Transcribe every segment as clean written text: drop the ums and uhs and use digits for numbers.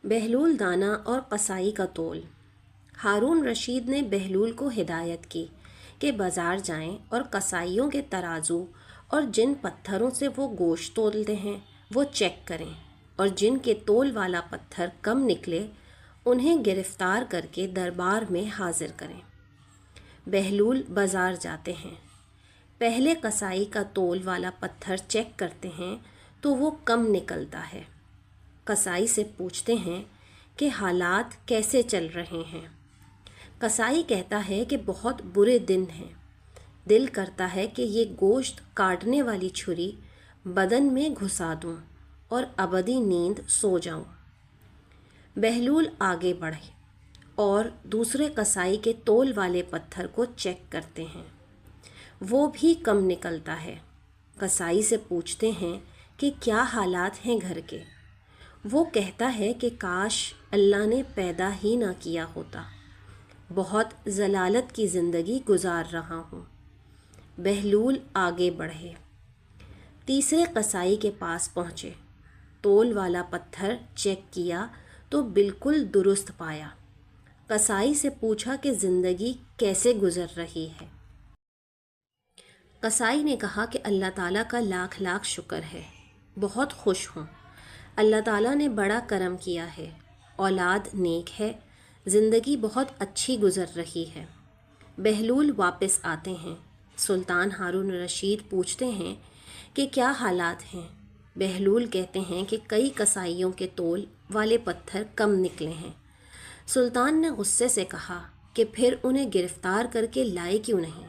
بہلول دانا اور قصائی کا تول۔ ہارون رشید نے بہلول کو ہدایت کی کہ بازار جائیں اور قصائیوں کے ترازو اور جن پتھروں سے وہ گوشت تولتے ہیں وہ چیک کریں، اور جن کے تول والا پتھر کم نکلے انہیں گرفتار کر کے دربار میں حاضر کریں۔ بہلول بازار جاتے ہیں، پہلے قصائی کا تول والا پتھر چیک کرتے ہیں تو وہ کم نکلتا ہے۔ قصائی سے پوچھتے ہیں کہ حالات کیسے چل رہے ہیں۔ قصائی کہتا ہے کہ بہت برے دن ہیں، دل کرتا ہے کہ یہ گوشت کاٹنے والی چھری بدن میں گھسا دوں اور ابدی نیند سو جاؤں۔ بہلول آگے بڑھے اور دوسرے قصائی کے تول والے پتھر کو چیک کرتے ہیں، وہ بھی کم نکلتا ہے۔ قصائی سے پوچھتے ہیں کہ کیا حالات ہیں گھر کے۔ وہ کہتا ہے کہ کاش اللہ نے پیدا ہی نہ کیا ہوتا، بہت ضلالت کی زندگی گزار رہا ہوں۔ بہلول آگے بڑھے، تیسرے قصائی کے پاس پہنچے، تول والا پتھر چیک کیا تو بالکل درست پایا۔ قصائی سے پوچھا کہ زندگی کیسے گزر رہی ہے۔ قصائی نے کہا کہ اللہ تعالیٰ کا لاکھ لاکھ شکر ہے، بہت خوش ہوں، اللہ تعالیٰ نے بڑا کرم کیا ہے، اولاد نیک ہے، زندگی بہت اچھی گزر رہی ہے۔ بہلول واپس آتے ہیں، سلطان ہارون رشید پوچھتے ہیں کہ کیا حالات ہیں۔ بہلول کہتے ہیں کہ کئی قصائیوں کے تول والے پتھر کم نکلے ہیں۔ سلطان نے غصے سے کہا کہ پھر انہیں گرفتار کر کے لائے کیوں نہیں۔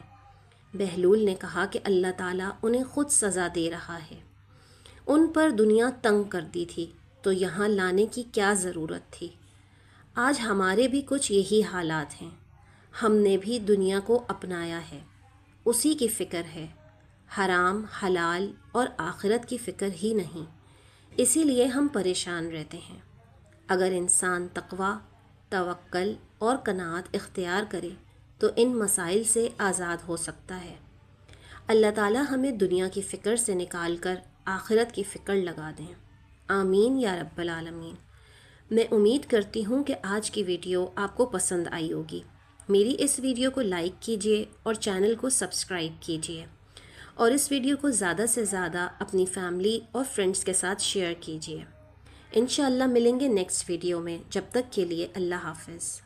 بہلول نے کہا کہ اللہ تعالیٰ انہیں خود سزا دے رہا ہے، ان پر دنیا تنگ کر دی تھی تو یہاں لانے کی کیا ضرورت تھی۔ آج ہمارے بھی کچھ یہی حالات ہیں، ہم نے بھی دنیا کو اپنایا ہے، اسی کی فکر ہے، حرام حلال اور آخرت کی فکر ہی نہیں، اسی لیے ہم پریشان رہتے ہیں۔ اگر انسان تقویٰ، توکل اور قناعت اختیار کرے تو ان مسائل سے آزاد ہو سکتا ہے۔ اللہ تعالیٰ ہمیں دنیا کی فکر سے نکال کر آخرت کی فکر لگا دیں، آمین یا رب العالمین۔ میں امید کرتی ہوں کہ آج کی ویڈیو آپ کو پسند آئی ہوگی۔ میری اس ویڈیو کو لائک کیجیے اور چینل کو سبسکرائب کیجیے، اور اس ویڈیو کو زیادہ سے زیادہ اپنی فیملی اور فرینڈز کے ساتھ شیئر کیجیے۔ انشاءاللہ ملیں گے نیکسٹ ویڈیو میں، جب تک کے لیے اللہ حافظ۔